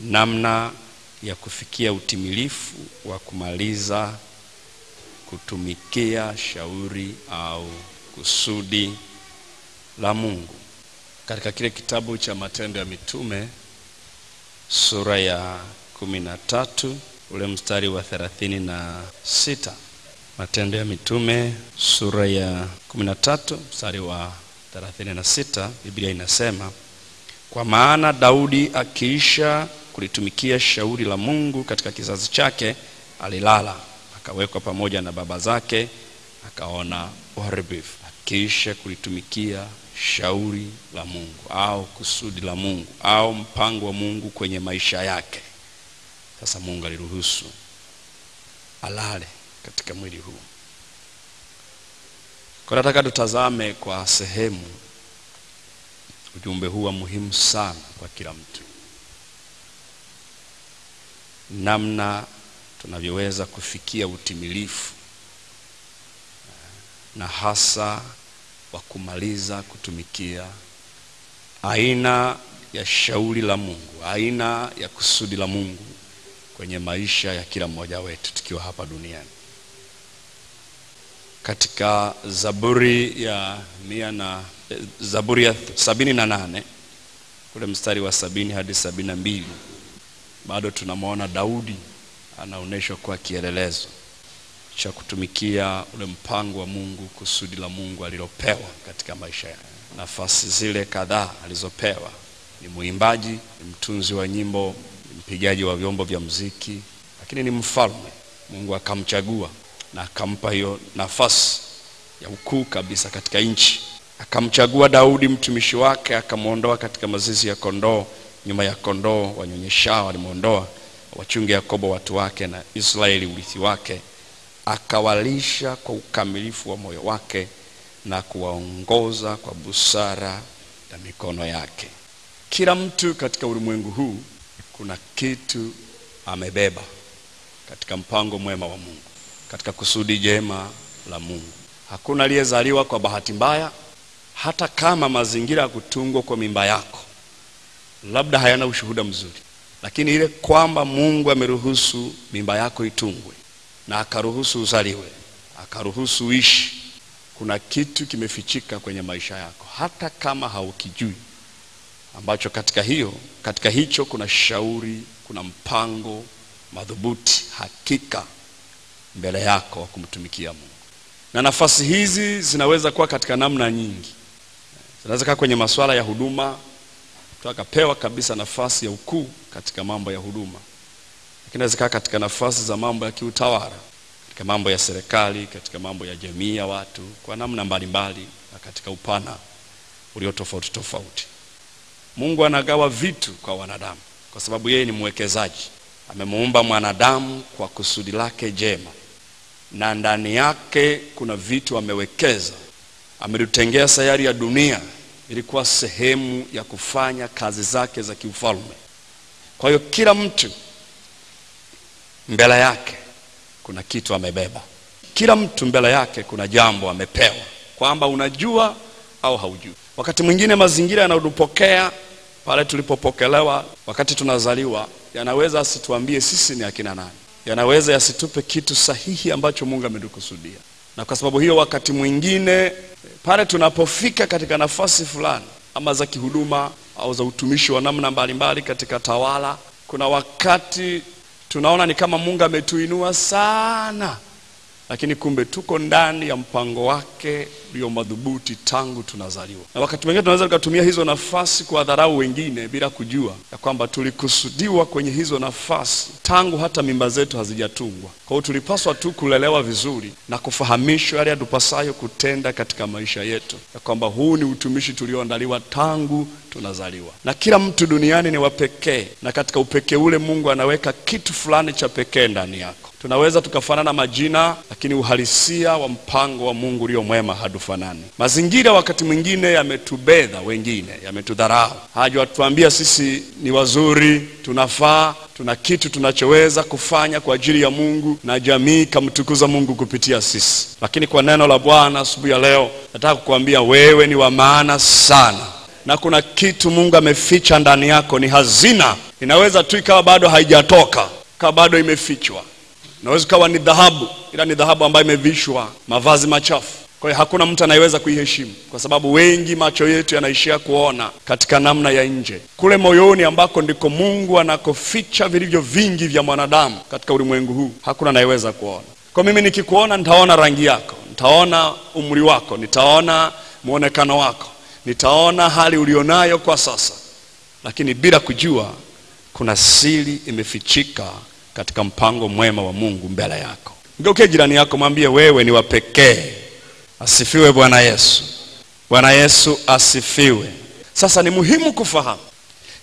namna ya kufikia utimilifu wa kumaliza kutumikia shauri au kusudi la Mungu. Katika kile kitabu cha Matendo ya Mitume sura ya 13 ule mstari wa 36. Matendo ya Mitume sura ya 13 mstari wa 36, Biblia inasema, kwa maana Daudi akiisha kulitumikia shauri la Mungu katika kizazi chake alilala, akawekwa pamoja na baba zake, akaona uharibifu. Akiisha kulitumikia shauri la Mungu au kusudi la Mungu au mpango wa Mungu kwenye maisha yake, sasa Mungu aliruhusu alale katika mwili huu. Kwa nataka tutazame kwa sehemu ujumbe huu wa muhimu sana kwa kila mtu, namna tunavyoweza kufikia utimilifu na hasa wa kumaliza kutumikia aina ya shauri la Mungu, aina ya kusudi la Mungu kwenye maisha ya kila mmoja wetu tukiwa hapa duniani. Katika Zaburi ya 78 kule mstari wa 70 hadi 72, bado tunamwona Daudi anaonyeshwa kwa kielelezo cha kutumikia ule mpango wa Mungu, kusudi la Mungu alilopewa katika maisha yake. Nafasi zile kadhaa alizopewa: ni muimbaji, ni mtunzi wa nyimbo, ni mpigaji wa vyombo vya muziki, lakini ni mfalme. Mungu akamchagua na akampa hiyo nafasi ya ukuu kabisa katika nchi. Akamchagua Daudi mtumishi wake, akamuondoa katika mazizi ya kondoo, nyuma ya kondoo wanyonyeshao alimuondoa, wachunge Yakobo watu wake na Israeli urithi wake. Akawalisha kwa ukamilifu wa moyo wake na kuwaongoza kwa busara ya mikono yake. Kila mtu katika ulimwengu huu kuna kitu amebeba katika mpango mwema wa Mungu, katika kusudi jema la Mungu. Hakuna aliyezaliwa kwa bahati mbaya, hata kama mazingira ya kutungwa kwa mimba yako labda hayana ushuhuda mzuri, lakini ile kwamba Mungu ameruhusu mimba yako itungwe na akaruhusu uzaliwe, akaruhusu uishi, kuna kitu kimefichika kwenye maisha yako hata kama haukijui, ambacho katika hicho kuna shauri, kuna mpango madhubuti hakika mbele yako wa kumtumikia Mungu. Na nafasi hizi zinaweza kuwa katika namna nyingi. Zinaweza kuwa kwenye masuala ya huduma, mtu akapewa kabisa nafasi ya ukuu katika mambo ya huduma. Lakini inaweza kuwa katika nafasi za mambo ya kiutawala, katika mambo ya serikali, katika mambo ya jamii ya watu, kwa namna mbalimbali na katika upana ulio tofauti tofauti. Mungu anagawa vitu kwa wanadamu kwa sababu yeye ni mwekezaji. Amemuumba mwanadamu kwa kusudi lake jema, na ndani yake kuna vitu amewekeza. Ametutengea sayari ya dunia ilikuwa sehemu ya kufanya kazi zake za kiufalme. Kwa hiyo kila mtu mbele yake kuna kitu amebeba. Kila mtu mbele yake kuna jambo amepewa, kwamba unajua au haujui. Wakati mwingine mazingira yanayotupokea pale tulipopokelewa wakati tunazaliwa yanaweza asituambie sisi ni akina nani, yanaweza yasitupe kitu sahihi ambacho Mungu ametukusudia. Na kwa sababu hiyo wakati mwingine pale tunapofika katika nafasi fulani, ama za kihuduma au za utumishi wa namna mbalimbali katika tawala, kuna wakati tunaona ni kama Mungu ametuinua sana, lakini kumbe tuko ndani ya mpango wake ulio madhubuti tangu tunazaliwa. Na wakati mwingine tunaweza kutumia hizo nafasi kuwadharau wengine bila kujua ya kwamba tulikusudiwa kwenye hizo nafasi tangu hata mimba zetu hazijatungwa. Kwa hiyo tulipaswa tu kulelewa vizuri na kufahamishwa yale yatupasayo kutenda katika maisha yetu, ya kwamba huu ni utumishi tulioandaliwa tangu tunazaliwa. Na kila mtu duniani ni wa pekee, na katika upekee ule Mungu anaweka kitu fulani cha pekee ndani yako. Tunaweza tukafanana majina, lakini uhalisia wa mpango wa Mungu ulio mwema hadufanani. Mazingira wakati mwingine yametubedha, wengine yametudharau. Hajatuambia sisi ni wazuri, tunafaa, tuna kitu tunachoweza kufanya kwa ajili ya Mungu na jamii kamtukuza Mungu kupitia sisi. Lakini kwa neno la Bwana asubuhi ya leo nataka kukuambia wewe ni wa maana sana. na kuna kitu Mungu ameficha ndani yako, ni hazina. Inaweza tu ikawa bado haijatoka, ikawa bado imefichwa. Inaweza kawa ni dhahabu, ila ni dhahabu ambayo imevishwa mavazi machafu. Kwa hiyo hakuna mtu anayeweza kuiheshimu, kwa sababu wengi macho yetu yanaishia kuona katika namna ya nje. Kule moyoni ambako ndiko Mungu anakoficha vilivyo vingi vya mwanadamu katika ulimwengu huu, hakuna anayeweza kuona. Kwa mimi nikikuona, nitaona rangi yako, nitaona umri wako, nitaona muonekano wako, nitaona hali ulionayo kwa sasa, lakini bila kujua kuna siri imefichika katika mpango mwema wa Mungu mbele yako. Ngeuke jirani yako, mwambie wewe ni wa pekee. Asifiwe Bwana Yesu. Bwana Yesu asifiwe. Sasa ni muhimu kufahamu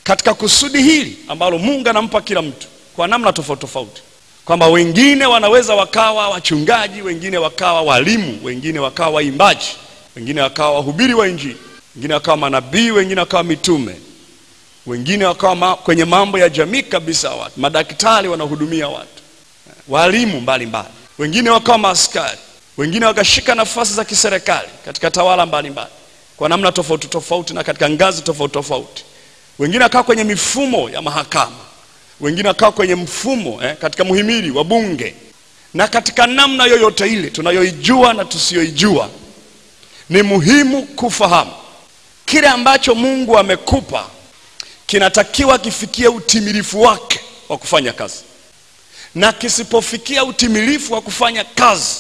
katika kusudi hili ambalo Mungu anampa kila mtu kwa namna tofauti tofauti, kwamba wengine wanaweza wakawa wachungaji, wengine wakawa walimu, wengine wakawa waimbaji, wengine wakawa wahubiri wa Injili, wengine wakawa manabii, wengine wakawa mitume, wengine wakawa kwenye mambo ya jamii kabisa, watu madaktari wanahudumia watu, walimu mbalimbali, wengine wakawa maaskari, wengine wakashika nafasi za kiserikali katika tawala mbalimbali kwa namna tofauti tofauti na katika ngazi tofauti tofauti. Wengine wakawa kwenye mifumo ya mahakama, wengine wakawa kwenye mfumo katika muhimili wa bunge. Na katika namna yoyote ile tunayoijua na tusiyoijua, ni muhimu kufahamu kile ambacho Mungu amekupa kinatakiwa kifikie utimilifu wake wa kufanya kazi. Na kisipofikia utimilifu wa kufanya kazi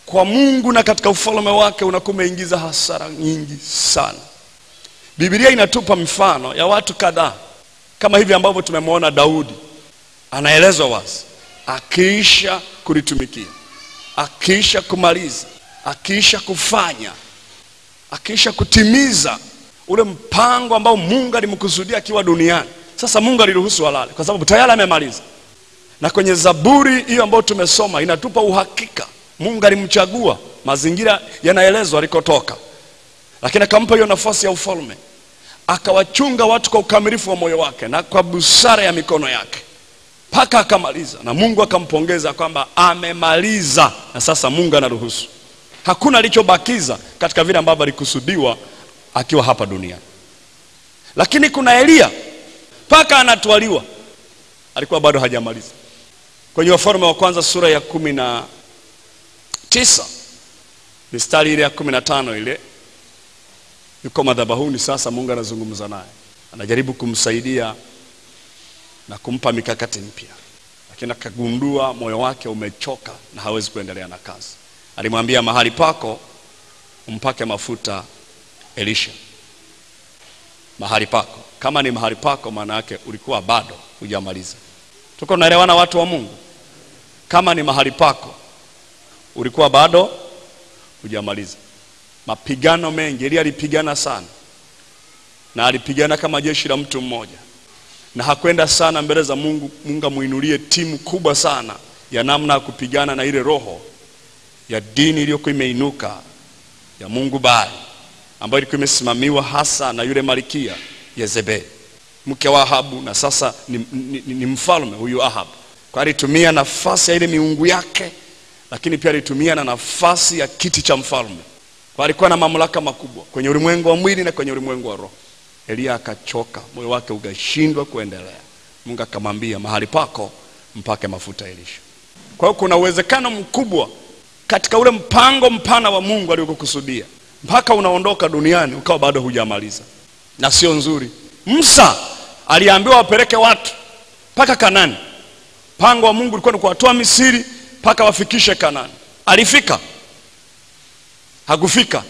kwa Mungu na katika ufalme wake, unakumeingiza hasara nyingi sana. Biblia inatupa mifano ya watu kadhaa kama hivi ambavyo tumemwona Daudi. Anaelezwa wazi, akiisha kulitumikia, akiisha kumaliza, akiisha kufanya, akiisha kutimiza ule mpango ambao Mungu alimkusudia akiwa duniani. Sasa Mungu aliruhusu alale kwa sababu tayari amemaliza. Na kwenye Zaburi hiyo ambayo tumesoma inatupa uhakika Mungu alimchagua, mazingira yanaelezwa alikotoka, lakini akampa hiyo nafasi ya ufalme, akawachunga watu kwa ukamilifu wa moyo wake na kwa busara ya mikono yake mpaka akamaliza. Na Mungu akampongeza kwamba amemaliza, na sasa Mungu anaruhusu, hakuna alichobakiza katika vile ambavyo alikusudiwa akiwa hapa duniani. Lakini kuna Elia, mpaka anatwaliwa alikuwa bado hajamaliza. Kwenye Wafalme wa kwanza sura ya 19 mistari ile ya 15 ile, yuko madhabahuni. Sasa Mungu anazungumza naye, anajaribu kumsaidia na kumpa mikakati mpya, lakini akagundua moyo wake umechoka na hawezi kuendelea na kazi. Alimwambia, mahali pako umpake mafuta Elisha. Mahali pako, kama ni mahali pako, maana yake ulikuwa bado hujamaliza. Tuko tunaelewana watu wa Mungu? Kama ni mahali pako, ulikuwa bado hujamaliza. Mapigano mengi, Elia alipigana sana, na alipigana kama jeshi la mtu mmoja, na hakwenda sana mbele za Mungu. Mungu amuinulie timu kubwa sana ya namna ya kupigana na ile roho ya dini iliyokuwa imeinuka ya Mungu Baali, ambayo ilikuwa imesimamiwa hasa na yule Malkia Yezebeli, mke wa Ahabu, na sasa ni mfalme huyu Ahabu. Kwa alitumia nafasi ya ile miungu yake, lakini pia alitumia na nafasi ya kiti cha mfalme. Kwa alikuwa na mamlaka makubwa kwenye ulimwengu wa mwili na kwenye ulimwengu wa roho. Elia akachoka, moyo wake ukashindwa kuendelea. Mungu akamwambia, mahali pako mpake mafuta Elisha. Kwa hiyo kuna uwezekano mkubwa katika ule mpango mpana wa Mungu aliokusudia, mpaka unaondoka duniani ukawa bado hujamaliza, na sio nzuri. Musa aliambiwa wapeleke watu mpaka Kanaani. Mpango wa Mungu ulikuwa ni kuwatoa Misri mpaka wafikishe Kanaani. Alifika? Hakufika.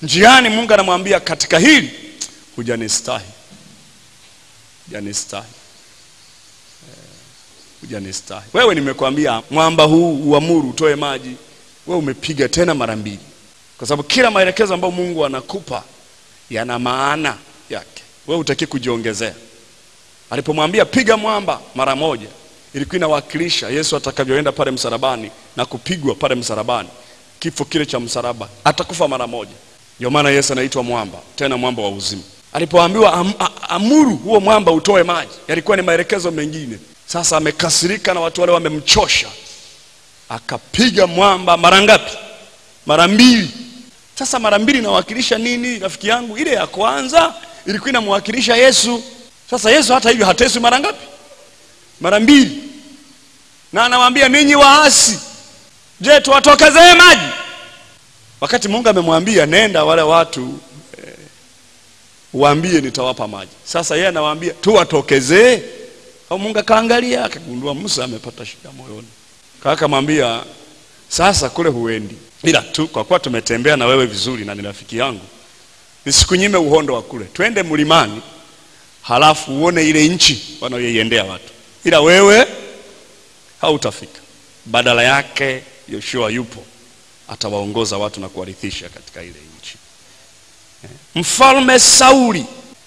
Njiani Mungu anamwambia, katika hili hujanistahi. Hujanistahi. Wewe nimekuambia mwamba huu uamuru utoe maji, wewe umepiga tena mara mbili. Kwa sababu kila maelekezo ambayo Mungu anakupa yana maana yake, wewe hutaki kujiongezea. Alipomwambia piga mwamba mara moja, ilikuwa inawakilisha Yesu atakavyoenda pale msalabani na kupigwa pale msalabani, kifo kile cha msalaba, atakufa mara moja. Ndio maana Yesu anaitwa mwamba, tena mwamba wa uzima. Alipoambiwa amuru huo mwamba utoe maji, yalikuwa ni maelekezo mengine. Sasa amekasirika na watu wale wamemchosha, akapiga mwamba mara ngapi? Mara mbili. Sasa mara mbili inawakilisha nini rafiki yangu? Ile ya kwanza ilikuwa inamwakilisha Yesu. Sasa Yesu hata hivyo hateswi mara ngapi? Mara mbili. Na anawaambia ninyi waasi, je, tuwatokezee maji? Wakati Mungu amemwambia nenda wale watu waambie nitawapa maji. Sasa yeye anawaambia tuwatokezee. Au Mungu akaangalia akagundua Musa amepata shida moyoni. Akamwambia sasa kule huendi, ila tu kwa kuwa tumetembea na wewe vizuri na ni rafiki yangu, nisikunyime uhondo wa kule. Twende mlimani halafu uone ile nchi wanayoiendea watu. Ila wewe hautafika. Badala yake Yoshua yupo, atawaongoza watu na kuwarithisha katika ile nchi. Mfalme Sauli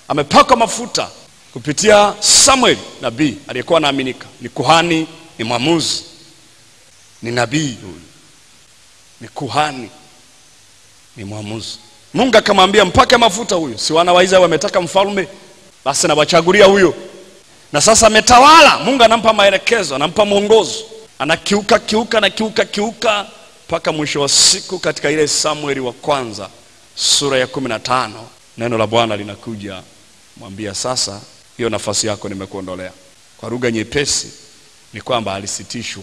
amepakwa mafuta kupitia Samuel nabii aliyekuwa anaaminika, ni kuhani, ni mwamuzi, ni nabii huyu. Ni kuhani, ni mwamuzi. Mungu akamwambia mpake mafuta huyo. Si wana wa Israeli wametaka mfalme, basi na wachagulia huyo. Na sasa ametawala. Mungu anampa maelekezo, anampa mwongozo. Anakiuka mpaka mwisho wa siku katika ile Samueli wa kwanza sura ya 15 neno la Bwana linakuja mwambia sasa hiyo nafasi yako nimekuondolea. Kwa lugha nyepesi ni kwamba alisitishwa